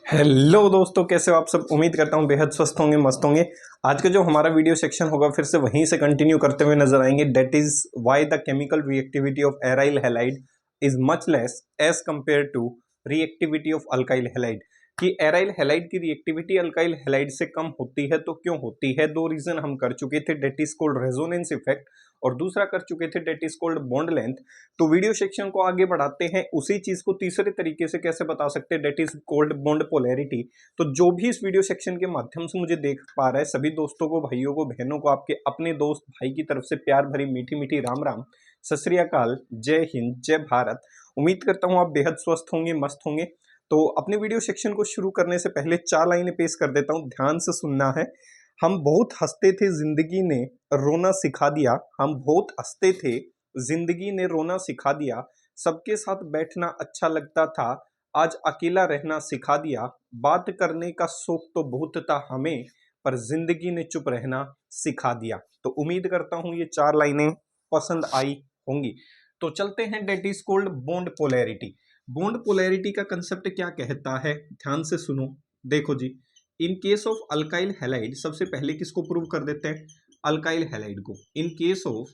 Hello दोस्तों, कैसे हो आप सब। उम्मीद करता हूँ बेहद स्वस्थ होंगे, मस्त होंगे। आज का जो हमारा वीडियो सेक्शन होगा फिर से वहीं से कंटिन्यू करते हुए नजर आएंगे। That is why the chemical reactivity of aryl halide is much less as compare to reactivity of alkyl halide. कि एराइल हैलाइड की रिएक्टिविटी अल्काइल हैलाइड से कम होती है, तो क्यों होती है। दो रीजन हम कर चुके थे, that is called resonance effect, और दूसरा कर चुके थे that is called bond length. तो वीडियो सेक्शन को आगे बढ़ाते हैं, उसी चीज को तीसरे तरीके से कैसे बता सकते हैं, that is called bond polarity. तो जो भी इस वीडियो सेक्शन के माध्यम से मुझे देख पा रहा है, सभी दोस्तों को, भाइयों को, बहनों को, आपके अपने दोस्त भाई की तरफ से प्यार भरी मीठी मीठी राम राम, सत श्री अकाल, जय हिंद, जय भारत। उम्मीद करता हूं आप बेहद स्वस्थ होंगे, मस्त होंगे। तो अपने वीडियो सेक्शन को शुरू करने से पहले चार लाइनें पेश कर देता हूं, ध्यान से सुनना है। हम बहुत हंसते थे, जिंदगी ने रोना सिखा दिया। हम बहुत हंसते थे, जिंदगी ने रोना सिखा दिया। सबके साथ बैठना अच्छा लगता था, आज अकेला रहना सिखा दिया। बात करने का शौक तो बहुत था हमें, पर जिंदगी ने चुप रहना सिखा दिया। तो उम्मीद करता हूं ये चार लाइनें पसंद आई होंगी। तो चलते हैं, that is called bond polarity. Bond polarity का कंसेप्ट क्या कहता है, ध्यान से सुनो। देखो जी, in case of alkyl halide, सबसे पहले किसको प्रूव कर देते हैं, अल्काइल हैलाइड को। इन केस ऑफ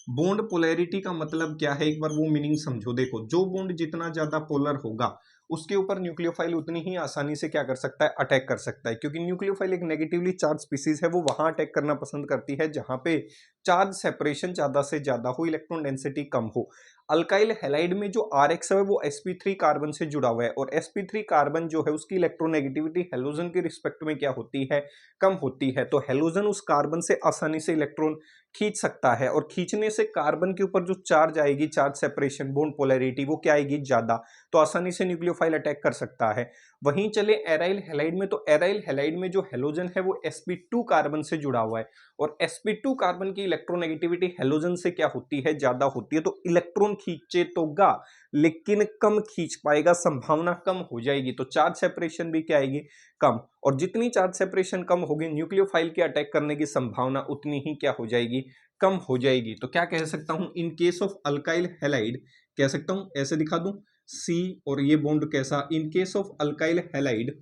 बॉन्ड पोलैरिटी का मतलब क्या है, एक बार वो मीनिंग समझो। देखो, जो बॉन्ड जितना ज्यादा पोलर होगा उसके ऊपर न्यूक्लियोफाइल उतनी ही आसानी से क्या कर सकता है, अटैक कर सकता है। क्योंकि न्यूक्लियोफाइल एक नेगेटिवली चार्ज स्पीसीज है, वो वहां अटैक करना पसंद करती है जहां पे चार्ज सेपरेशन ज्यादा से ज्यादा हो, इलेक्ट्रॉन डेंसिटी कम हो। अल्काइल हैलाइड में जो आरएक्स है वो sp3 कार्बन से जुड़ा हुआ है, और sp3 कार्बन जो है उसकी इलेक्ट्रोनेगेटिविटी हेलोजन के रिस्पेक्ट में क्या होती है, कम होती है। तो हेलोजन उस कार्बन से आसानी से इलेक्ट्रॉन खींच सकता है, और खींचने से कार्बन के ऊपर जो चार्ज आएगी, चार्ज सेपरेशन, बॉन्ड पोलैरिटी, वो क्या आएगी, ज्यादा। तो आसानी से न्यूक्लियोफाइल अटैक कर सकता है। वहीं चले एराइल हैलाइड में, तो एराइल हैलाइड में जो हेलोजन है वो sp2 कार्बन से जुड़ा हुआ है, और sp2 कार्बन की इलेक्ट्रोनेगेटिविटी हेलोजन से क्या होती है, ज्यादा होती है। तो इलेक्ट्रॉन खींचे तो गा, लेकिन कम खींच पाएगा, संभावना कम हो जाएगी। तो चार्ज सेपरेशन भी क्या आएगी, कम। और जितनी चार्ज सेपरेशन कम होगी, न्यूक्लियोफाइल के अटैक करने की संभावना उतनी ही क्या हो जाएगी, कम हो जाएगी। तो क्या कह सकता हूं, in case of alkyl halide कह सकता हूं, ऐसे दिखा दूं सी, और ये बॉन्ड कैसा, इन case of alkyl halide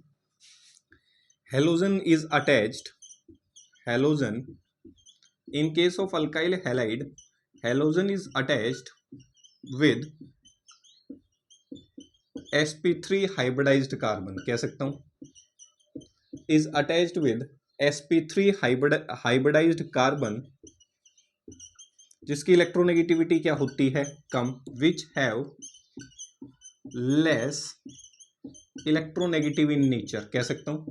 halogen is attached, halogen, in case of alkyl halide halogen is attached with sp3 hybridized carbon, कह सकता हूं is attached with sp3 hybridized carbon, जिसकी इलेक्ट्रोनेगेटिविटी क्या होती है, कम, which have less electronegative in nature, कह सकता हूं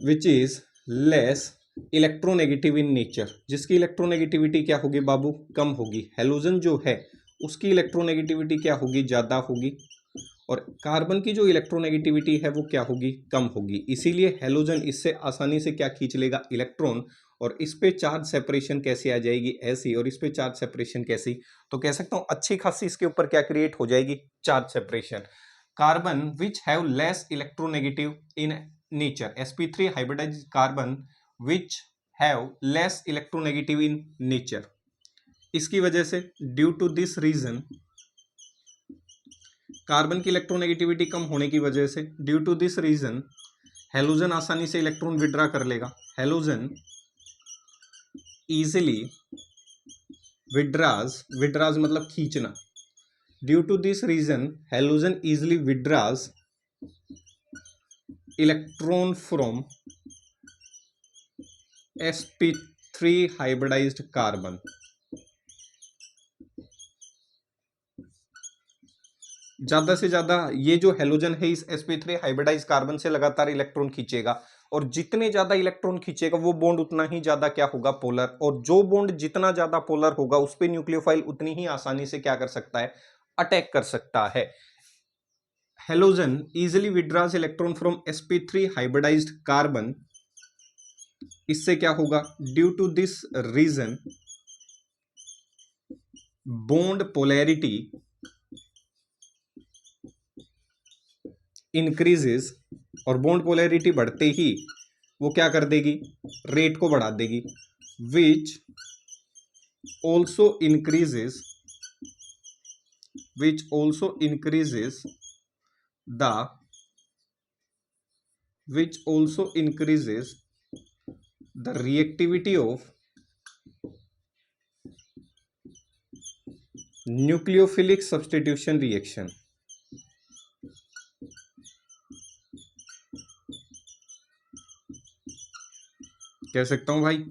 which is less electronegative in nature, जिसकी इलेक्ट्रोनेगेटिविटी क्या होगी बाबू, कम होगी। हेलोजन जो है उसकी इलेक्ट्रोनेगेटिविटी क्या होगी, ज्यादा होगी, और कार्बन की जो इलेक्ट्रोनेगेटिविटी है वो क्या होगी, कम होगी। इसीलिए हेलोजन इससे आसानी से क्या खींच लेगा, इलेक्ट्रॉन, और इस पे चार्ज सेपरेशन कैसे आ जाएगी, ऐसी, और इस पे चार्ज सेपरेशन कैसी। तो कह सकता हूं अच्छी खासी इसके ऊपर क्या क्रिएट हो जाएगी, charge separation. Carbon which have less electronegative in nature, sp3 hybridized carbon which have less electronegative in nature, इसकी वजह से due to this reason, carbon की इलेक्ट्रोनेगेटिविटी कम होने की वजह से, due to this reason halogen आसानी से इलेक्ट्रॉन विड्रा कर लेगा, हेलोजन इजिली विड्राज, विड्राज मतलब खींचना, due to this reason halogen easily withdraws electron from sp3 hybridized carbon। ज्यादा से ज्यादा ये जो हेलोजन है इस sp3 हाइब्रिडाइज कार्बन से लगातार इलेक्ट्रॉन खींचेगा, और जितने ज्यादा इलेक्ट्रॉन खींचेगा वो बॉन्ड उतना ही ज्यादा क्या होगा, पोलर, और जो बॉन्ड जितना ज्यादा पोलर होगा उस पे न्यूक्लियोफाइल उतनी ही आसानी से क्या कर सकता है, अटैक कर सकता है। Halogen easily withdraws electron from sp3 hybridized carbon, इससे क्या होगा, due to this reason bond polarity increases, और बॉन्ड पोलैरिटी बढ़ते ही वो क्या कर देगी, रेट को बढ़ा देगी, which also increases, which also increases the which also increases the reactivity of nucleophilic substitution reaction. कह सकता हूं भाई,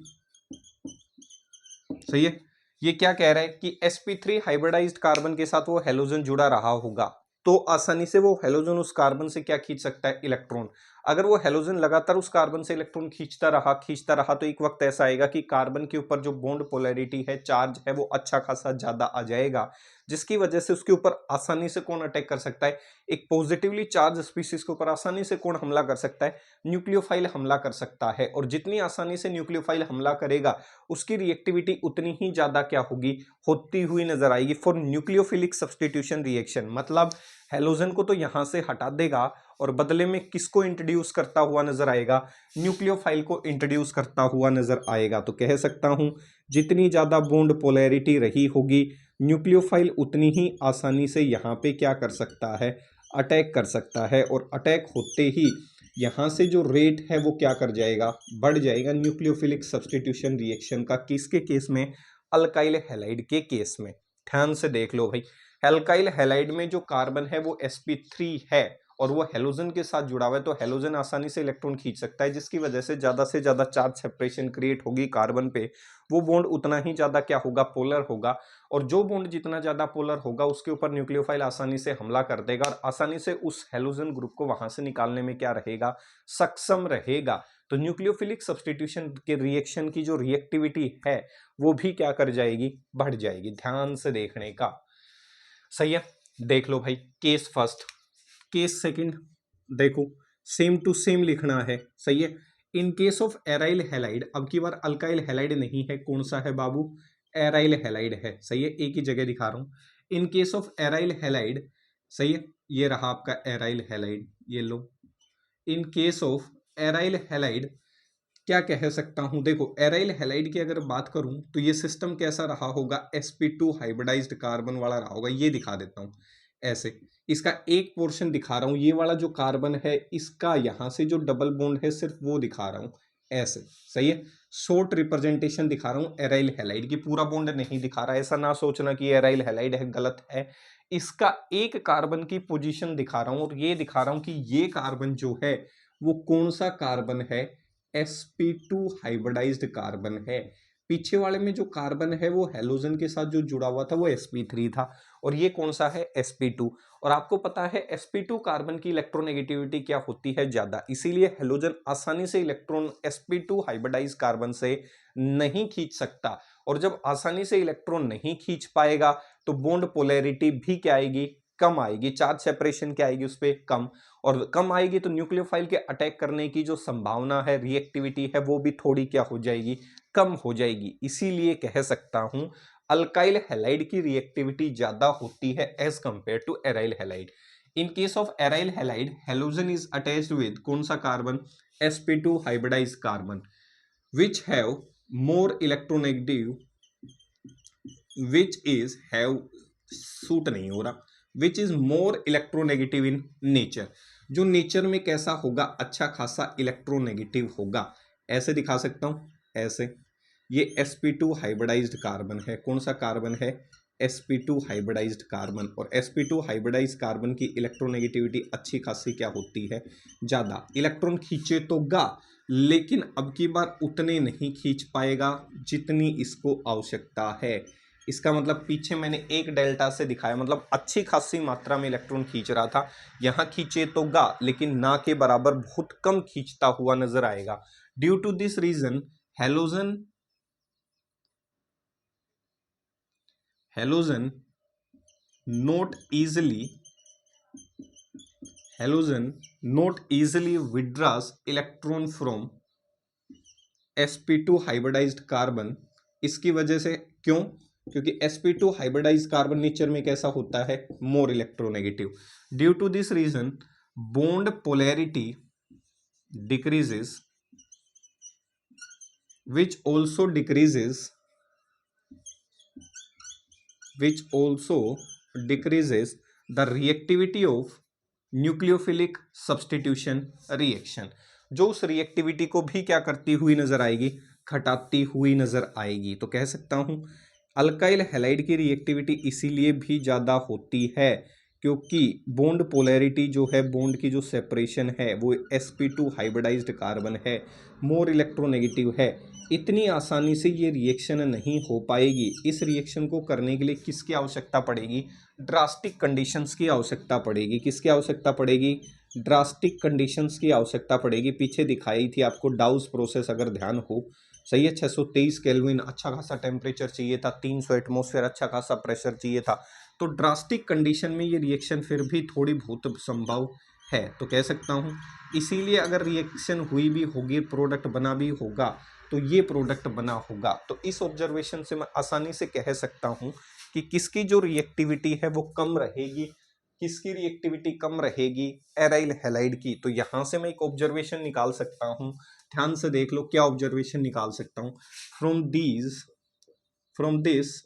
सही है। ये क्या कह रहा है कि sp3 हाइब्रिडाइज्ड कार्बन के साथ वो हेलोजन जुड़ा रहा होगा तो आसानी से वो हेलोजन उस कार्बन से क्या खींच सकता है, इलेक्ट्रॉन। अगर वो हेलोजन लगातार उस कार्बन से इलेक्ट्रॉन खींचता रहा तो एक वक्त ऐसा आएगा कि कार्बन के ऊपर जो बॉन्ड पोलैरिटी है, चार्ज है, वो अच्छा खासा ज्यादा आ जाएगा, जिसकी वजह से उसके ऊपर आसानी से कौन अटैक कर सकता है, एक पॉजिटिवली चार्ज स्पीसीज के ऊपर आसानी से कौन हमला कर सकता है, न्यूक्लियोफाइल हमला कर सकता है। और जितनी आसानी से न्यूक्लियोफाइल हमला करेगा उसकी रिएक्टिविटी उतनी ही ज्यादा क्या होगी, होती हुई नजर आएगी फॉर न्यूक्लियोफिलिक सब्स्टिट्यूशन रिएक्शन। मतलब हेलोजन को तो यहां से हटा देगा और बदले में किसको इंट्रोड्यूस करता हुआ नजर आएगा, न्यूक्लियोफाइल को इंट्रोड्यूस करता हुआ नजर आएगा। तो कह सकता हूं जितनी ज्यादा बॉन्ड पोलैरिटी रही होगी, न्यूक्लियोफाइल उतनी ही आसानी से यहां पे क्या कर सकता है, अटैक कर सकता है। और अटैक होते ही यहां से जो रेट है वो क्या कर जाएगा, बढ़ जाएगा न्यूक्लियोफिलिक सब्स्टिट्यूशन रिएक्शन का। किसके केस में, अल्काइल हैलाइड के केस में। ध्यान से देख लो भाई, एल्काइल हैलाइड में जो कार्बन है वो sp3 है और वो हेलोजन के साथ जुड़ा हुआ है, तो हेलोजन आसानी से इलेक्ट्रॉन खींच सकता है, जिसकी वजह से ज्यादा चार्ज सेपरेशन क्रिएट होगी कार्बन पे। वो बॉन्ड उतना ही ज्यादा क्या होगा, पोलर होगा। और जो बॉन्ड जितना ज्यादा पोलर होगा उसके ऊपर न्यूक्लियोफाइल आसानी से हमला कर देगा और आसानी से उस हेलोजन ग्रुप को वहां से निकालने में क्या रहेगा, सक्षम रहेगा। तो न्यूक्लियोफिलिक सब्स्टिट्यूशन के रिएक्शन की जो रिएक्टिविटी है वो भी क्या कर जाएगी, बढ़ जाएगी। ध्यान से देखने का, सही है। देख लो भाई, केस फर्स्ट, केस सेकंड, देखो सेम टू सेम लिखना है, सही है। In case of aryl halide, अब की बार अल्काइल हैलाइड नहीं है, कौन सा है बाबू, एराइल हैलाइड है, सही है। एक ही जगह दिखा रहा हूं। In case of aryl halide, सही है, ये रहा आपका एराइल हैलाइड, ये लो। In case of aryl halide क्या कह सकता हूं, देखो एराइल हैलाइड की अगर बात करूं तो ये सिस्टम कैसा रहा होगा, sp2 हाइब्रिडाइज्ड कार्बन वाला रहा होगा। ये दिखा देता हूं ऐसे, इसका एक पोर्शन दिखा रहा हूं, ये वाला जो कार्बन है इसका यहां से जो डबल बॉन्ड है सिर्फ वो दिखा रहा हूं ऐसे, सही है। शॉर्ट रिप्रेजेंटेशन दिखा रहा हूं एराइल हैलाइड की, पूरा बॉन्ड नहीं दिखा रहा, ऐसा ना सोचना कि एराइल हैलाइड है, गलत है। इसका एक कार्बन की पोजीशन दिखा रहा हूं और ये दिखा रहा हूं कि ये कार्बन जो है वो कौन सा कार्बन है, sp2 हाइब्रिडाइज्ड कार्बन है। पीछे वाले में जो कार्बन है वो हेलोजन के साथ जो जुड़ा हुआ था वो sp3 था और ये कौन सा है, sp2। और आपको पता है sp2 कार्बन की इलेक्ट्रोनेगेटिविटी क्या होती है, ज्यादा, इसीलिए हेलोजन आसानी से इलेक्ट्रॉन sp2 हाइब्रिडाइज्ड कार्बन से नहीं खींच सकता। और जब आसानी से इलेक्ट्रॉन नहीं खींच पाएगा तो बॉन्ड पोलैरिटी भी क्या आएगी, कम आएगी, चार्ज सेपरेशन क्या आएगी उस पर, कम। और कम आएगी तो न्यूक्लियोफाइल के अटैक करने की जो संभावना है, रिएक्टिविटी है, वो भी थोड़ी क्या हो जाएगी, कम हो जाएगी। इसीलिए कह सकता हूं अल्काइल हैलाइड की रिएक्टिविटी ज्यादा होती है as compare to aryl halide. In case of aryl halide, halogen is attached with कौन सा carbon, sp2 hybridized carbon, which have more electronegative, which is have suit नहीं हो रहा, which is more electronegative in nature, जो nature में कैसा होगा, अच्छा खासा इलेक्ट्रोनेगेटिव होगा। ऐसे दिखा सकता हूं ऐसे, ये sp2 हाइब्रिडाइज्ड कार्बन है, कौन सा कार्बन है, sp2 हाइब्रिडाइज्ड कार्बन। और sp2 हाइब्रिडाइज्ड कार्बन की इलेक्ट्रोनेगेटिविटी अच्छी खासी क्या होती है, ज्यादा, इलेक्ट्रॉन खींचे तो गा लेकिन अब की बार उतने नहीं खींच पाएगा जितनी इसको आवश्यकता है। इसका मतलब पीछे मैंने एक डेल्टा से दिखाया, मतलब अच्छी खासी मात्रा में इलेक्ट्रॉन खींच रहा था, यहां खींचे तो गा लेकिन ना के बराबर बहुत कम खींचता हुआ नजर आएगा। Due to this reason halogen not easily withdraws electron from sp2 hybridized carbon. इसकी वजह से, क्यों, क्योंकि sp2 हाइब्रिडाइज्ड कार्बन नेचर में कैसा होता है, more electronegative. Due to this reason bond polarity decreases, which also decreases the reactivity of nucleophilic substitution reaction, जो उस रिएक्टिविटी को भी क्या करती हुई नजर आएगी, घटाती हुई नजर आएगी। तो कह सकता हूं अल्काइल हैलाइड की रिएक्टिविटी इसीलिए भी ज़्यादा होती है क्योंकि बॉन्ड पोलैरिटी जो है, बॉन्ड की जो सेपरेशन है वो sp2 हाइब्रिडाइज्ड कार्बन है, मोर इलेक्ट्रोनेगेटिव है। इतनी आसानी से ये रिएक्शन नहीं हो पाएगी। इस रिएक्शन को करने के लिए किसकी आवश्यकता पड़ेगी, ड्रास्टिक कंडीशंस की आवश्यकता पड़ेगी। किसकी आवश्यकता पड़ेगी, ड्रास्टिक कंडीशंस की आवश्यकता पड़ेगी। पीछे दिखाई थी आपको डाउस प्रोसेस, अगर ध्यान हो, सही है। 623 केल्विन अच्छा खासा टेम्परेचर चाहिए था, 300 एटमॉस्फेयर अच्छा खासा प्रेशर चाहिए था। तो ड्रास्टिक कंडीशन में ये रिएक्शन फिर भी थोड़ी बहुत संभव है। तो कह सकता हूँ इसीलिए अगर रिएक्शन हुई भी होगी, प्रोडक्ट बना भी होगा, तो ये प्रोडक्ट बना होगा। तो इस ऑब्जर्वेशन से मैं आसानी से कह सकता हूँ कि किसकी जो रिएक्टिविटी है वो कम रहेगी, किसकी रिएक्टिविटी कम रहेगी, एराइल हैलाइड की। तो यहां से मैं एक ऑब्जर्वेशन निकाल सकता हूं, ध्यान से देख लो क्या ऑब्जर्वेशन निकाल सकता हूं। From this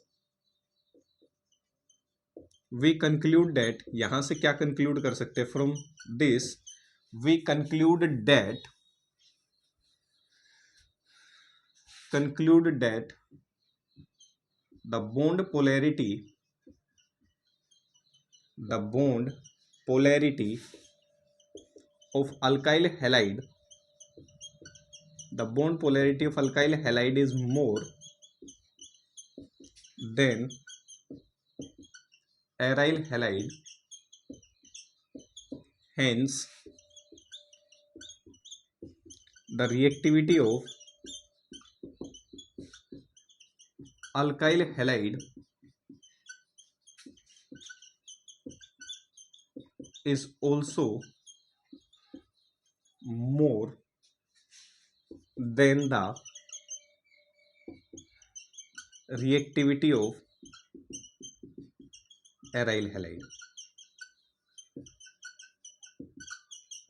we conclude that, यहां से क्या कंक्लूड कर सकते हैं, from this we conclude that the bond polarity of alkyl halide, the bond polarity of alkyl halide is more than aryl halide, hence the reactivity of alkyl halide is also more than the reactivity of aryl halide।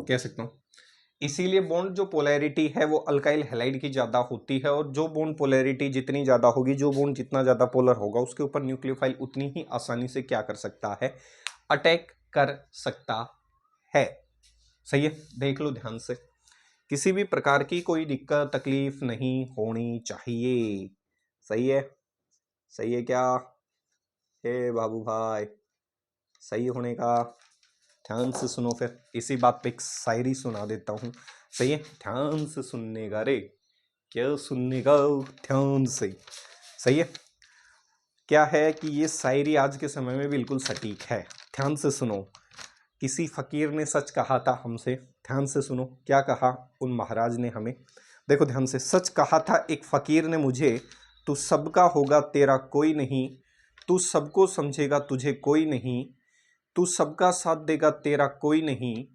कह सकता हूं इसीलिए bond जो polarity है वो alkyl halide की ज़्यादा होती है, और जो बॉन्ड पोलैरिटी जितनी ज़्यादा होगी, जो बॉन्ड जितना ज़्यादा पोलर होगा, उसके ऊपर न्यूक्लियोफाइल उतनी ही आसानी से क्या कर सकता है, अटैक कर सकता है। सही है, देख लो ध्यान से, किसी भी प्रकार की कोई दिक्कत तकलीफ नहीं होनी चाहिए। सही है, सही है क्या, हे बाबू भाई, सही होने का ध्यान से सुनो। फिर इसी बात पे एक शायरी सुना देता हूँ। सही है, ध्यान से सुनने का रे, क्या सुनने का, ध्यान से। सही है, क्या है कि ये शायरी आज के समय में बिल्कुल सटीक है, ध्यान से सुनो। किसी फकीर ने सच कहा था हमसे, ध्यान से सुनो क्या कहा उन महाराज ने हमें। देखो ध्यान से, सच कहा था एक फकीर ने मुझे, तू सबका होगा तेरा कोई नहीं, तू सबको समझेगा तुझे कोई नहीं, तू सबका साथ देगा तेरा कोई नहीं,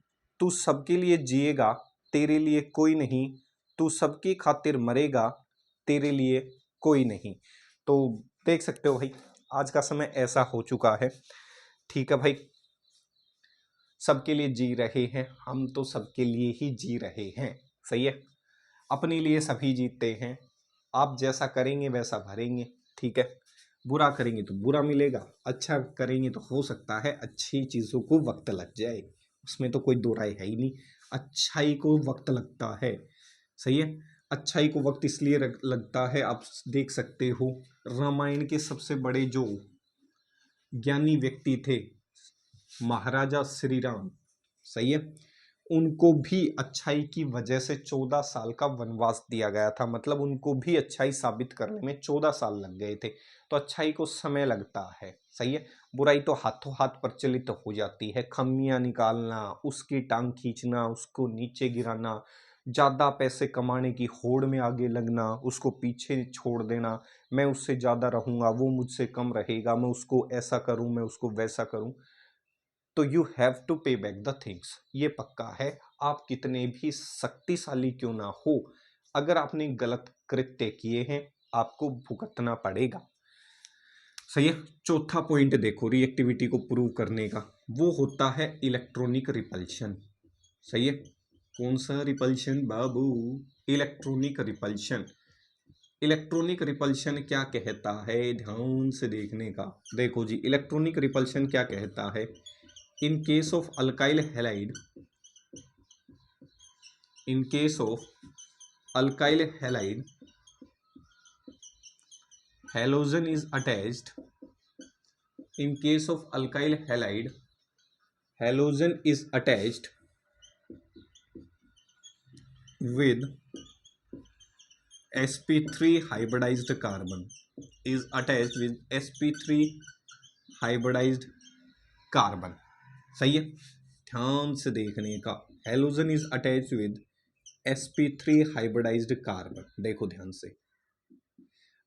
तू सबके लिए जिएगा तेरे लिए कोई नहीं, तू सबकी खातिर मरेगा तेरे लिए कोई नहीं। तो देख सकते हो भाई, आज का समय ऐसा हो चुका है। ठीक है भाई, सबके लिए जी रहे हैं हम, तो सबके लिए ही जी रहे हैं। सही है, अपने लिए सभी जीते हैं, आप जैसा करेंगे वैसा भरेंगे। ठीक है, बुरा करेंगे तो बुरा मिलेगा, अच्छा करेंगे तो हो सकता है अच्छी चीज़ों को वक्त लग जाए, उसमें तो कोई दो राय है ही नहीं, अच्छाई को वक्त लगता है। सही है, अच्छाई को वक्त इसलिए लगता है, आप देख सकते हो रामायण के सबसे बड़े जो ज्ञानी व्यक्ति थे महाराजा श्री राम, सही है, उनको भी अच्छाई की वजह से 14 साल का वनवास दिया गया था। मतलब उनको भी अच्छाई साबित करने में 14 साल लग गए थे। तो अच्छाई को समय लगता है, सही है, बुराई तो हाथों हाथ प्रचलित हो जाती है। खमियां निकालना, उसकी टांग खींचना, उसको नीचे गिराना, ज़्यादा पैसे कमाने की होड़ में आगे लगना, उसको पीछे छोड़ देना, मैं उससे ज़्यादा रहूँगा, वो मुझसे कम रहेगा, मैं उसको ऐसा करूँ, मैं उसको वैसा करूँ। तो यू हैव टू पे बैक द थिंग्स, ये पक्का है। आप कितने भी शक्तिशाली क्यों ना हो, अगर आपने गलत कृत्य किए हैं आपको भुगतना पड़ेगा। सही है, चौथा पॉइंट देखो रिएक्टिविटी को प्रूव करने का, वो होता है इलेक्ट्रॉनिक रिपल्शन। सही है, कौन सा रिपल्शन बाबू, इलेक्ट्रॉनिक रिपल्शन। इलेक्ट्रॉनिक रिपल्शन क्या कहता है, ध्यान से देखने का। देखो जी, इलेक्ट्रॉनिक रिपल्शन क्या कहता है, in case of alkyl halide, in case of alkyl halide, halogen is attached. In case of alkyl halide, halogen is attached with sp3 hybridized carbon, is attached with sp3 hybridized carbon. सही है, ध्यान से देखने का। Halogen is attach with sp3 hybridized carbon. देखो ध्यान से,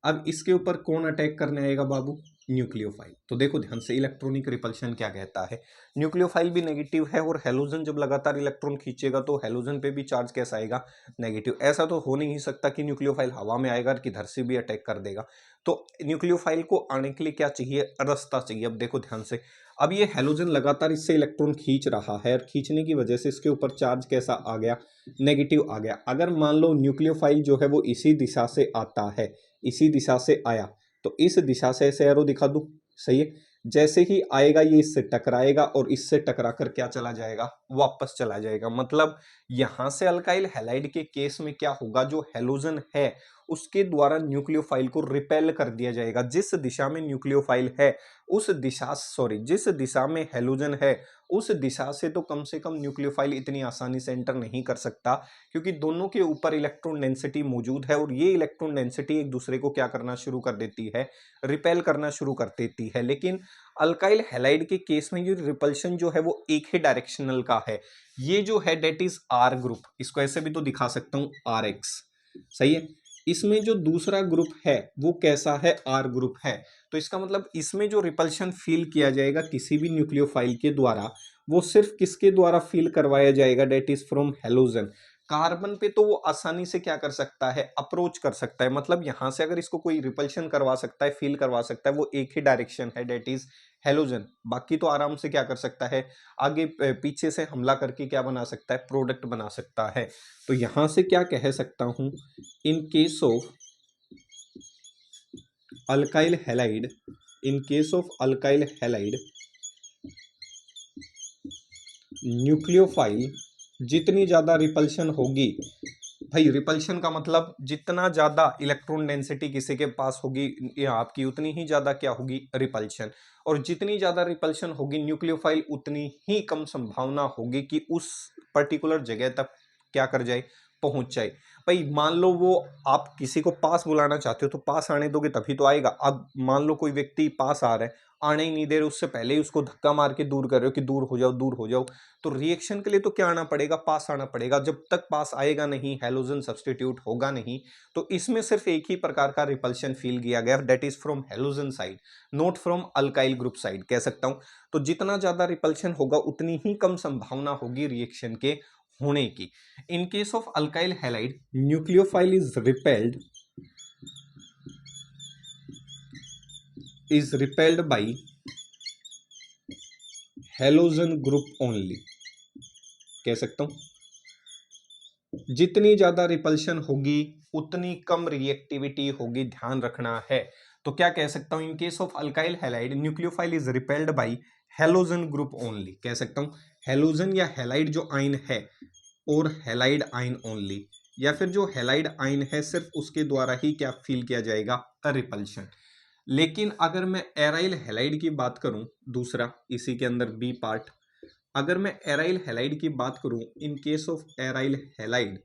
अब इसके ऊपर कौन अटैक करने आएगा बाबू? न्यूक्लियोफाइल। तो देखो ध्यान से, इलेक्ट्रॉनिक रिपल्शन क्या कहता है, न्यूक्लियोफाइल भी नेगेटिव है और हेलोजन जब लगातार इलेक्ट्रॉन खींचेगा तो हेलोजन पे भी चार्ज कैसा आएगा? नेगेटिव। ऐसा तो हो नहीं सकता कि न्यूक्लियोफाइल हवा में आएगा किधर से भी अटैक कर देगा। तो न्यूक्लियोफाइल को आने के लिए क्या चाहिए? रास्ता चाहिए। अब देखो ध्यान से, अब ये हेलोजन लगातार इससे इलेक्ट्रॉन खींच रहा है और खींचने की वजह से इसके ऊपर चार्ज कैसा आ गया? नेगेटिव आ गया। अगर मान लो न्यूक्लियोफाइल जो है वो इसी दिशा से आता है, इसी दिशा से आया, तो इस दिशा से ऐसे एरो दिखा दूं, सही है। जैसे ही आएगा ये इससे टकराएगा और इससे टकरा कर क्या चला जाएगा? वापस चला जाएगा। मतलब यहां से अल्काइल हैलाइड के केस में क्या होगा? जो हेलोजन है उसके द्वारा न्यूक्लियोफाइल को रिपेल कर दिया जाएगा। जिस दिशा में न्यूक्लियोफाइल है उस दिशा, सॉरी, जिस दिशा में हेलोजन है उस दिशा से तो कम से कम न्यूक्लियोफाइल इतनी आसानी से एंटर नहीं कर सकता, क्योंकि दोनों के ऊपर इलेक्ट्रॉन डेंसिटी मौजूद है और ये इलेक्ट्रॉन डेंसिटी एक दूसरे को क्या करना शुरू कर देती है? रिपेल करना शुरू कर देती है। लेकिन अल्काइल हैलाइड के केस में ये रिपल्शन जो है वो एक ही डायरेक्शनल का है। ये जो है डेट इज आर ग्रुप, इसको ऐसे भी तो दिखा सकता हूं, आर एक्स, सही है। इसमें जो दूसरा ग्रुप है वो कैसा है? आर ग्रुप है। तो इसका मतलब इसमें जो रिपल्शन फील किया जाएगा किसी भी न्यूक्लियोफाइल के द्वारा, वो सिर्फ किसके द्वारा फील करवाया जाएगा? That is from halogen. Carbon पे तो वो आसानी से क्या कर सकता है? अप्रोच कर सकता है। मतलब यहां से अगर इसको कोई रिपल्शन करवा सकता है, फील करवा सकता है, वो एक ही डायरेक्शन है, डेट इज हेलोजन। बाकी तो आराम से क्या कर सकता है? आगे पीछे से हमला करके क्या बना सकता है? प्रोडक्ट बना सकता है। तो यहां से क्या कह सकता हूं? In case of alkyl halide, in case of alkyl halide, nucleophile जितनी ज्यादा रिपल्शन होगी, भाई रिपल्शन का मतलब जितना ज्यादा इलेक्ट्रॉन डेंसिटी किसी के पास होगी या आपकी, उतनी ही ज्यादा क्या होगी? रिपल्शन। और जितनी ज्यादा रिपल्शन होगी न्यूक्लियोफाइल, उतनी ही कम संभावना होगी कि उस पर्टिकुलर जगह तक क्या कर जाए? पहुंच जाए। भाई मान लो वो, आप किसी को पास बुलाना चाहते हो तो पास आने दोगे तभी तो आएगा। अब मान लो कोई व्यक्ति पास आ रहा है, आने ही नहीं दे रहे, उससे पहले ही उसको धक्का मार के दूर कर रहे हो कि दूर हो जाओ, दूर हो जाओ, तो रिएक्शन के लिए तो क्या आना पड़ेगा? पास आना पड़ेगा। जब तक पास आएगा नहीं, हेलोजन सब्स्टिट्यूट होगा नहीं, तो इसमें सिर्फ एक ही प्रकार का रिपल्शन फील किया गया, that is from halogen side, not from alkyl group side, कह सकता हूं। तो जितना ज्यादा रिपल्शन होगा उतनी ही कम संभावना होगी रिएक्शन के होने की। इन case of alkyl halide, nucleophile is repelled by halogen group only, कह सकता हूं। जितनी ज्यादा रिपल्शन होगी उतनी कम रिएक्टिविटी होगी, ध्यान रखना है। तो क्या कह सकता हूं? In case of alkyl halide, nucleophile is repelled by halogen group only, कह सकता हूं। हेलोजन या हैलाइड जो आइन है और हैलाइड आइन ओनली, या फिर जो हैलाइड आइन है सिर्फ उसके द्वारा ही क्या फील किया जाएगा? रिपल्शन। लेकिन अगर मैं एराइल हैलाइड की बात करूं, दूसरा इसी के अंदर बी पार्ट, अगर मैं एराइल हैलाइड की बात करूं, इन case of aryl halide,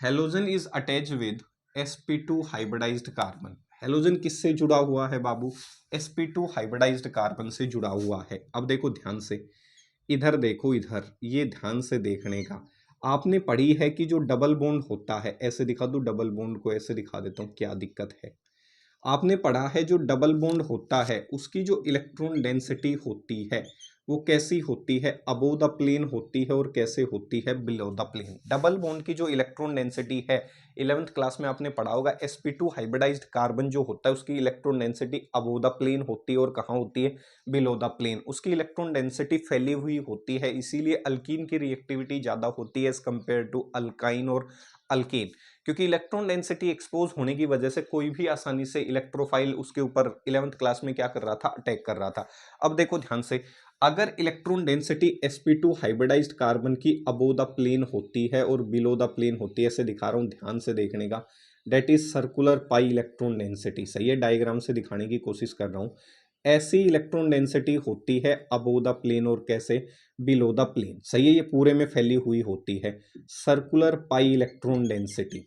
halogen is attach with sp2 hybridized carbon. Halogen किससे जुड़ा हुआ है बाबू? sp2 हाइब्रिडाइज्ड कार्बन से जुड़ा हुआ है। अब देखो ध्यान से, इधर देखो, इधर ये ध्यान से देखने का। आपने पढ़ी है कि जो डबल बॉन्ड होता है, ऐसे दिखा दूं, डबल बॉन्ड को ऐसे दिखा देता हूं, क्या दिक्कत है? आपने पढ़ा है जो डबल बॉन्ड होता है उसकी जो इलेक्ट्रॉन डेंसिटी होती है वो कैसी होती है? अबोव द प्लेन होती है। और कैसे होती है? Below the plane. Double bond की जो इलेक्ट्रॉन डेंसिटी है, 11th क्लास में आपने पढ़ा होगा, sp2 हाइब्रिडाइज्ड कार्बन जो होता है उसकी electron density above the plane होती है। और कहाँ होती है? Below the plane. उसकी इलेक्ट्रॉन डेंसिटी फैली हुई होती है, इसीलिए अल्कीन की रिएक्टिविटी ज्यादा होती है एज कंपेयर टू अल्काइन और अल्केन, क्योंकि इलेक्ट्रॉन डेंसिटी एक्सपोज होने की वजह से कोई भी आसानी से इलेक्ट्रोफाइल उसके ऊपर 11th क्लास में क्या कर रहा था? अटैक कर रहा था। अब देखो ध्यान से, अगर electron density sp2 hybridized carbon की अबो द प्लेन होती है और बिलो द प्लेन होती है, ऐसे दिखा रहा हूं ध्यान से देखने का, that is circular pi electron density. सही है, डायग्राम से दिखाने की कोशिश कर रहा हूं। ऐसी इलेक्ट्रॉन डेंसिटी होती है अबो द प्लेन और कैसे, बिलो द प्लेन। सही है, ये पूरे में फैली हुई होती है सर्कुलर पाई इलेक्ट्रॉन डेंसिटी।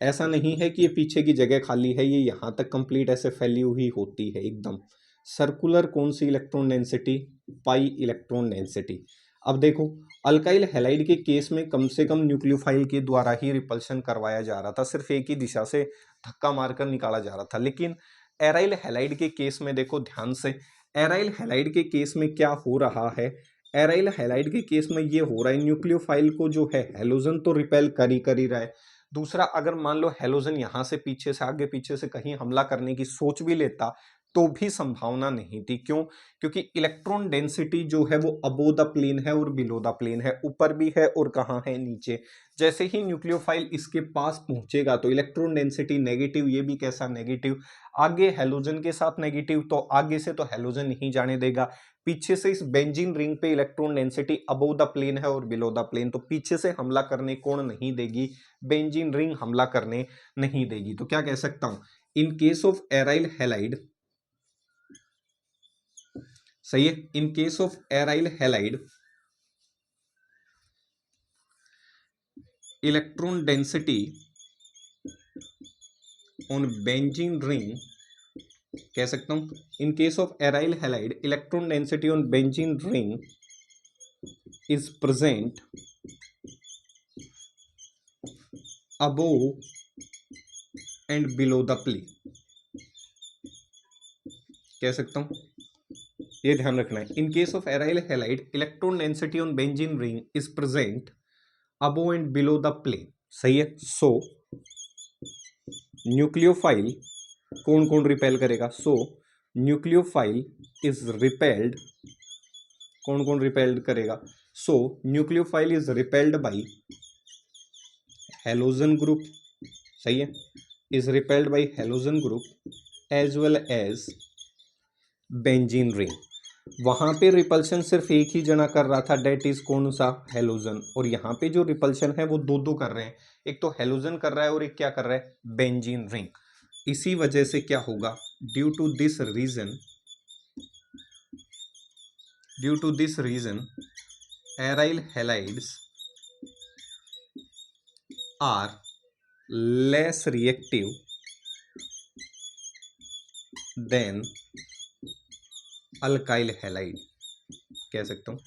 ऐसा नहीं है कि ये पीछे की जगह खाली है, ये यहां तक कंप्लीट ऐसे फैली हुई होती है एकदम सर्कुलर। कौन सी electron density, pi electron density. अब देखो अल्काइल हैलाइड के केस में कम से कम न्यूक्लियोफाइल के द्वारा ही रिपल्शन करवाया जा रहा था, सिर्फ एक ही दिशा से धक्का मारकर निकाला जा रहा था। लेकिन एराइल हैलाइड के केस में देखो ध्यान से, एराइल हैलाइड के केस में क्या हो रहा है, एराइल हैलाइड के केस में ये हो रहा है न्यूक्लियोफाइल को जो है हैलोजन तो रिपेल कर ही रहा है। दूसरा, अगर मान लो हैलोजन यहां से पीछे से आगे पीछे से कहीं हमला करने की सोच भी लेता तो भी संभावना नहीं थी। क्यों? क्योंकि इलेक्ट्रॉन डेंसिटी जो है वो अबो द प्लेन है और बिलो द प्लेन है, ऊपर भी है और कहां है, नीचे। जैसे ही न्यूक्लियोफाइल इसके पास पहुंचेगा तो इलेक्ट्रॉन डेंसिटी नेगेटिव, ये भी कैसा नेगेटिव, आगे हैलोजन के साथ नेगेटिव, तो आगे से तो हैलोजन नहीं जाने देगा। पीछे से इस बेंजीन रिंग पे electron density above the plane है और बिलो द प्लेन, तो पीछे से हमला करने कौन नहीं देगी, बेंजीन रिंग हमला करने नहीं देगी। तो क्या कह सकता हूं, in case of aryl halide, सही है, in case of aryl halide electron density on benzene ring, कह सकता हूं in case of aryl halide electron density on benzene ring is present above and below the plane। कह सकता हूं, ये ध्यान रखना है, in case of aryl halide electron density on benzene ring is present above and below the plane. सही है। सो nucleophile कौन कौन रिपेल करेगा, सो न्यूक्लियोफाइल इज रिपेल्ड, कौन कौन रिपेल्ड करेगा, so nucleophile is repelled by halogen group, सही है, is repelled by halogen group as well as benzene ring. वहां पे रिपल्शन सिर्फ एक ही जना कर रहा था, डेट इज कौन सा, हेलोजन। और यहाँ पे जो रिपल्शन है वो दो दो कर रहे हैं, एक तो हेलोजन कर रहा है और एक क्या कर रहा है, बेंजीन रिंग। इसी वजह से क्या होगा, due to this reason aryl halides are less reactive than alkyl halide, कह सकता हूं।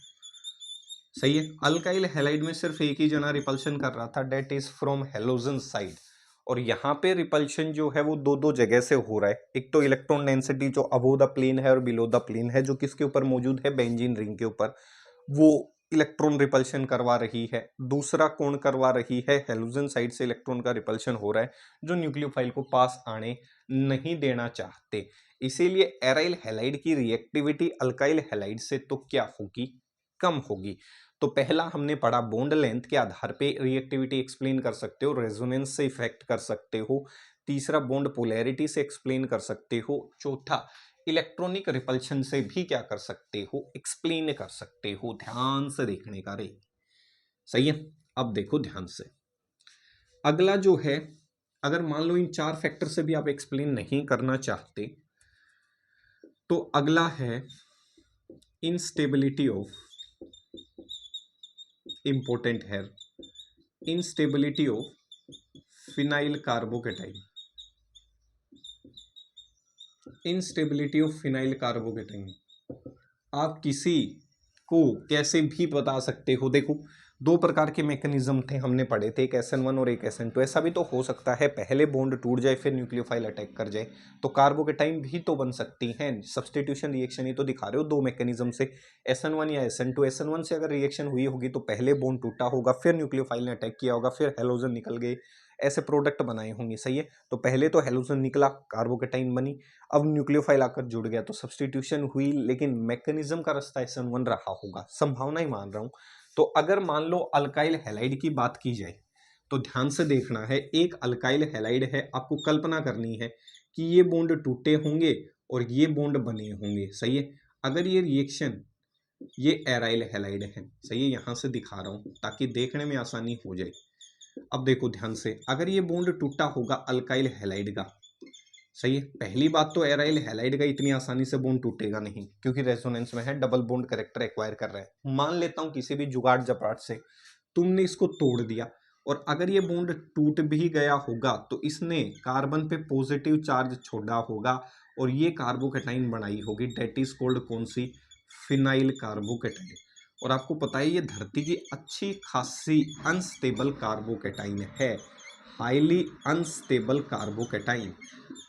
सही है, अल्काइल हैलाइड में सिर्फ एक ही जना रिपल्शन कर रहा था, that is from halogen side. और यहाँ पे रिपल्शन जो है वो दो दो जगह से हो रहा है, एक तो इलेक्ट्रॉन डेंसिटी जो अबोव द प्लेन है और बिलो द प्लेन है, जो किसके ऊपर मौजूद है, बेंजीन रिंग के ऊपर, वो इलेक्ट्रॉन रिपल्शन करवा रही है। दूसरा कौन करवा रही है, हेलोजन साइड से इलेक्ट्रॉन का रिपल्शन हो रहा है, जो न्यूक्लियोफाइल को पास आने नहीं देना चाहते। इसीलिए एराइल हैलाइड की रिएक्टिविटी अल्काइल हैलाइड से तो क्या होगी, कम होगी। तो पहला हमने पढ़ा बॉन्ड लेंथ के आधार पे रिएक्टिविटी एक्सप्लेन कर सकते हो, रेजोनेंस से इफेक्ट कर सकते हो। तीसरा बॉन्ड पोलैरिटी से एक्सप्लेन कर सकते हो। चौथा इलेक्ट्रॉनिक रिपल्शन से भी क्या कर सकते हो, एक्सप्लेन कर सकते हो। ध्यान से देखने का रे, सही है। अब देखो ध्यान से, अगला जो है, अगर मान लो इन चार फैक्टर से भी आप एक्सप्लेन नहीं करना चाहते तो अगला है इंस्टेबिलिटी ऑफ, इंपॉर्टेंट है, instability of phenyl carbocation, instability of phenyl carbocation. आप किसी को कैसे भी बता सकते हो, देखो दो प्रकार के मैकेनिज्म थे हमने पढ़े थे, एक SN1 और एक SN2। ऐसा भी तो हो सकता है पहले बॉन्ड टूट जाए फिर न्यूक्लियोफाइल अटैक कर जाए, तो कार्बोकेटाइन भी तो बन सकती हैं। सब्स्टिट्यूशन रिएक्शन ही तो दिखा रहे हो दो मैकेनिज्म से, SN1 या SN2। SN1 से अगर रिएक्शन हुई होगी तो पहले बॉन्ड टूटा होगा, फिर न्यूक्लियोफाइल ने अटैक किया होगा, फिर हेलोजन निकल गए, ऐसे प्रोडक्ट बनाए होंगे। सही है, तो पहले तो हेलोजन निकला, कार्बोकेटाइन बनी, अब न्यूक्लियोफाइल आकर जुड़ गया तो सब्स्टिट्यूशन हुई, लेकिन मैकेनिज्म का रास्ता SN1 रहा होगा, संभावना ही मान रहा हूं। तो अगर मान लो अल्काइल हैलाइड की बात की जाए तो ध्यान से देखना है, एक अल्काइल हैलाइड है, आपको कल्पना करनी है कि ये बॉन्ड टूटे होंगे और ये बॉन्ड बने होंगे। सही है, अगर ये रिएक्शन ये एराइल हैलाइड है, सही है, यहाँ से दिखा रहा हूँ ताकि देखने में आसानी हो जाए। अब देखो ध्यान से, अगर ये बॉन्ड टूटा होगा अल्काइल हैलाइड का, सही है, पहली बात तो एराइल हैलाइड का इतनी आसानी से बॉन्ड टूटेगा नहीं क्योंकि रेजोनेंस में है, डबल बॉन्ड कैरेक्टर एक्वायर कर रहा है। मान लेता हूँ किसी भी जुगाड़ जपाट से तुमने इसको तोड़ दिया, और अगर ये बॉन्ड टूट भी गया होगा तो इसने कार्बन पे पॉजिटिव चार्ज छोड़ा होगा और ये कार्बोकेटाइन बनाई होगी, डेट इज कॉल्ड कौन सी, फिनाइल कार्बोकेटाइन। और आपको पता है ये धरती की अच्छी खासी अनस्टेबल कार्बोकेटाइन है, हाईली अनस्टेबल कार्बोकेटाइन।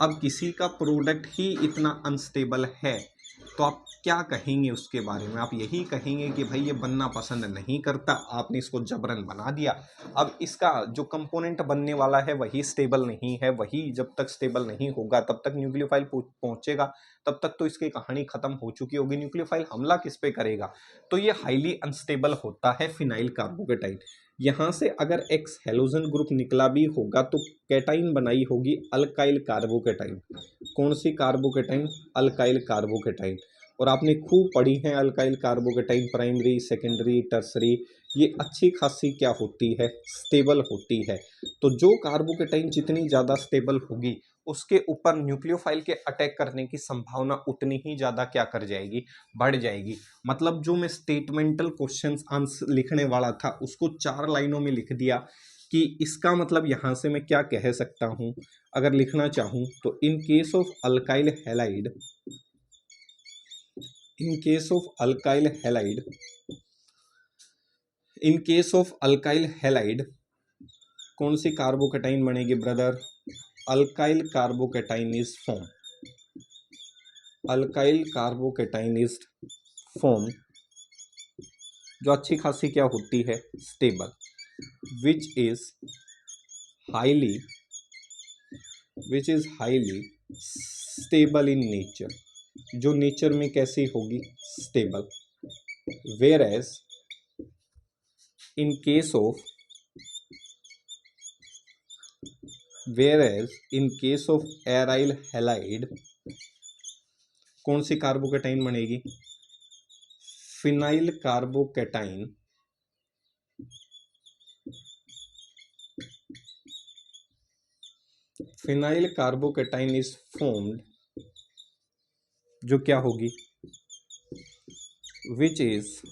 अब किसी का प्रोडक्ट ही इतना अनस्टेबल है तो आप क्या कहेंगे उसके बारे में, आप यही कहेंगे कि भाई ये बनना पसंद नहीं करता, आपने इसको जबरन बना दिया। अब इसका जो कंपोनेंट बनने वाला है वही स्टेबल नहीं है, वही जब तक स्टेबल नहीं होगा तब तक न्यूक्लियोफाइल पहुंचेगा, तब तक तो इसकी कहानी खत्म हो चुकी होगी, न्यूक्लियोफाइल हमला किस पे करेगा। तो ये हाईली अनस्टेबल होता है फिनाइल कार्बोकेटाइन। यहाँ से अगर एक्स हेलोजन ग्रुप निकला भी होगा तो कैटाइन बनाई होगी अल्काइल कार्बोकेटाइन। कौन सी कार्बोकेटाइन, अल्काइल कार्बोकेटाइन। और आपने खूब पढ़ी है alkyl carbocation, primary secondary tertiary, ये अच्छी खासी क्या होती है, स्टेबल होती है। तो जो कार्बोकेटाइन जितनी ज़्यादा स्टेबल होगी उसके ऊपर न्यूक्लियोफाइल के अटैक करने की संभावना उतनी ही ज़्यादा क्या कर जाएगी, बढ़ जाएगी। मतलब जो मैं स्टेटमेंटल क्वेश्चंस आंसर लिखने वाला था उसको 4 लाइनों में लिख दिया कि इसका मतलब यहाँ से मैं क्या कह सकता हूँ। अगर लिखना चाहूँ तो in case of alkyl halide, in case of alkyl halide, in case of alkyl halide कौन सी कार्बोकेटाइन बनेगी brother, alkyl carbocation is form, alkyl carbocation is form, जो अच्छी खासी क्या होती है, stable, which is highly stable in nature, जो नेचर में कैसी होगी, stable. Whereas in case of aryl halide कौन सी कार्बोकेटाइन बनेगी, phenyl carbocation, phenyl carbocation is formed, जो क्या होगी, विच is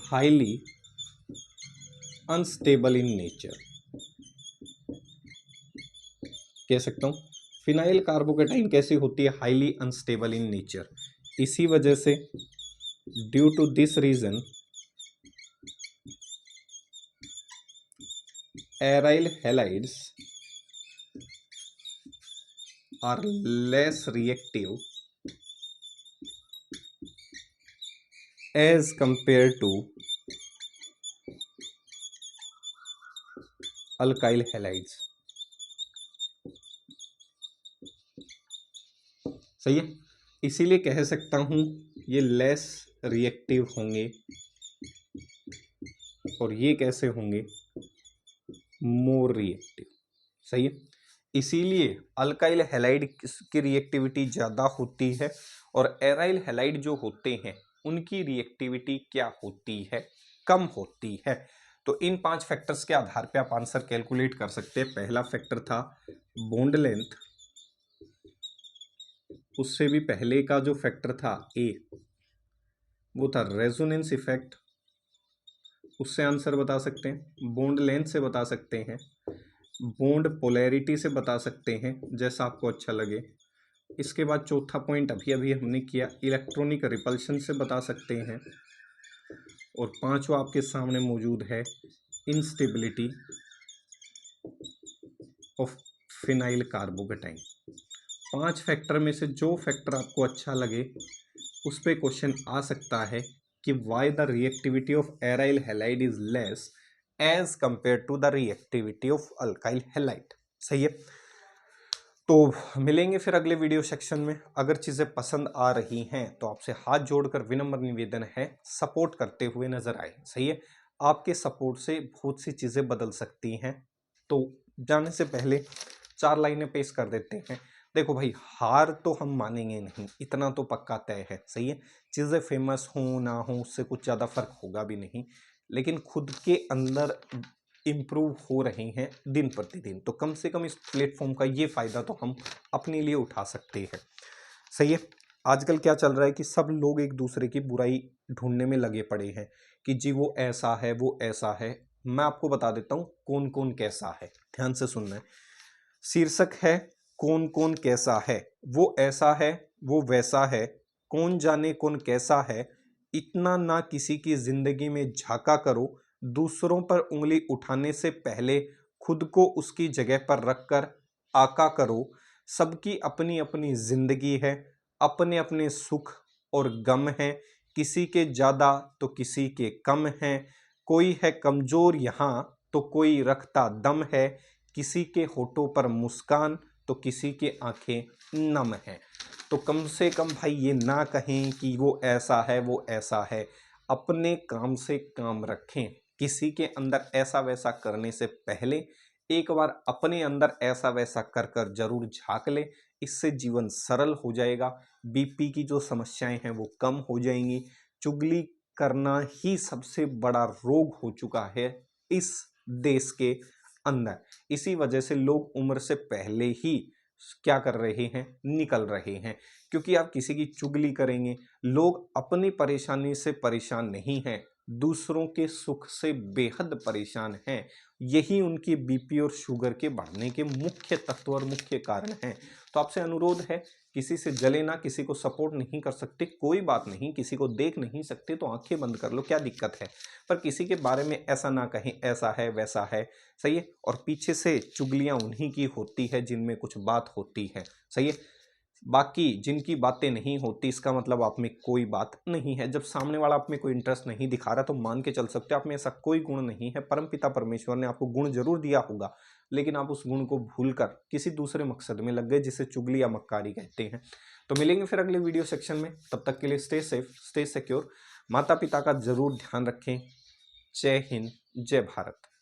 highly unstable in nature. कह सकता हूं फिनाइल कार्बोकेटाइन कैसी होती है, हाईली अनस्टेबल इन नेचर। इसी वजह से due to this reason aryl halides are less reactive as compared to alkyl halides। सही है, इसीलिए कह सकता हूं ये लेस रिएक्टिव होंगे, और ये कैसे होंगे, मोर रिएक्टिव। सही है, इसीलिए अल्काइल हैलाइड की रिएक्टिविटी ज़्यादा होती है और एराइल हैलाइड जो होते हैं उनकी रिएक्टिविटी क्या होती है, कम होती है। तो इन 5 फैक्टर्स के आधार पे आप आंसर कैलकुलेट कर सकते हैं। पहला फैक्टर था बॉन्ड लेंथ, उससे भी पहले का जो फैक्टर था ए वो था रेजोनेंस इफेक्ट, उससे आंसर बता सकते हैं, बॉन्ड लेंथ से बता सकते हैं, बॉन्ड पोलैरिटी से बता सकते हैं, जैसा आपको अच्छा लगे। इसके बाद चौथा पॉइंट अभी अभी हमने किया, इलेक्ट्रॉनिक रिपल्शन से बता सकते हैं। और पांचवा आपके सामने मौजूद है instability of phenyl carbocation. 5 factor में से जो फैक्टर आपको अच्छा लगे उस पे क्वेश्चन आ सकता है कि why the reactivity of aryl halide is less as compare to the reactivity of alkyl halide. सही है, तो मिलेंगे फिर अगले वीडियो सेक्शन में। अगर चीज़ें पसंद आ रही हैं तो आपसे हाथ जोड़कर विनम्र निवेदन है सपोर्ट करते हुए नजर आए। सही है, आपके सपोर्ट से बहुत सी चीज़ें बदल सकती हैं। तो जाने से पहले 4 लाइनें पेश कर देते हैं। देखो भाई, हार तो हम मानेंगे नहीं, इतना तो पक्का तय है, सही है। चीज़ें फेमस हों ना हो उससे कुछ ज़्यादा फर्क होगा भी नहीं, लेकिन खुद के अंदर इम्प्रूव हो रहे हैं दिन प्रतिदिन, तो कम से कम इस प्लेटफॉर्म का ये फ़ायदा तो हम अपने लिए उठा सकते हैं, सही है। आजकल क्या चल रहा है कि सब लोग एक दूसरे की बुराई ढूंढने में लगे पड़े हैं कि जी वो ऐसा है, वो ऐसा है। मैं आपको बता देता हूँ कौन कौन कैसा है, ध्यान से सुनना है। शीर्षक है कौन कौन कैसा है। वो ऐसा है, वो वैसा है, कौन जाने कौन कैसा है। इतना ना किसी की जिंदगी में झांका करो, दूसरों पर उंगली उठाने से पहले खुद को उसकी जगह पर रखकर आका करो। सबकी अपनी अपनी जिंदगी है, अपने अपने सुख और गम हैं, किसी के ज़्यादा तो किसी के कम हैं। कोई है कमज़ोर यहाँ तो कोई रखता दम है, किसी के होठों पर मुस्कान तो किसी के आंखें नम हैं। तो कम से कम भाई ये ना कहें कि वो ऐसा है, वो ऐसा है। अपने काम से काम रखें, किसी के अंदर ऐसा वैसा करने से पहले एक बार अपने अंदर ऐसा वैसा कर कर जरूर झांक ले। इससे जीवन सरल हो जाएगा, बीपी की जो समस्याएं हैं वो कम हो जाएंगी। चुगली करना ही सबसे बड़ा रोग हो चुका है इस देश के अंदर। इसी वजह से लोग उम्र से पहले ही क्या कर रहे हैं, निकल रहे हैं, क्योंकि आप किसी की चुगली करेंगे। लोग अपनी परेशानी से परेशान नहीं हैं, दूसरों के सुख से बेहद परेशान हैं। यही उनकी बीपी और शुगर के बढ़ने के मुख्य तत्व और मुख्य कारण हैं। तो आपसे अनुरोध है, किसी से जले ना, किसी को सपोर्ट नहीं कर सकते कोई बात नहीं, किसी को देख नहीं सकते तो आंखें बंद कर लो, क्या दिक्कत है। पर किसी के बारे में ऐसा ना कहें ऐसा है वैसा है, सही है। और पीछे से चुगलियां उन्हीं की होती है जिनमें कुछ बात होती है, सही है। बाकी जिनकी बातें नहीं होती इसका मतलब आप में कोई बात नहीं है। जब सामने वाला आप में कोई इंटरेस्ट नहीं दिखा रहा तो मान के चल सकते हो आप में ऐसा कोई गुण नहीं है। परमपिता परमेश्वर ने आपको गुण जरूर दिया होगा, लेकिन आप उस गुण को भूलकर किसी दूसरे मकसद में लग गए, जिसे चुगली या मक्कारी कहते हैं। तो मिलेंगे फिर अगले वीडियो सेक्शन में, तब तक के लिए स्टे सेफ, स्टे सिक्योर। माता पिता का जरूर ध्यान रखें। जय हिंद, जय भारत।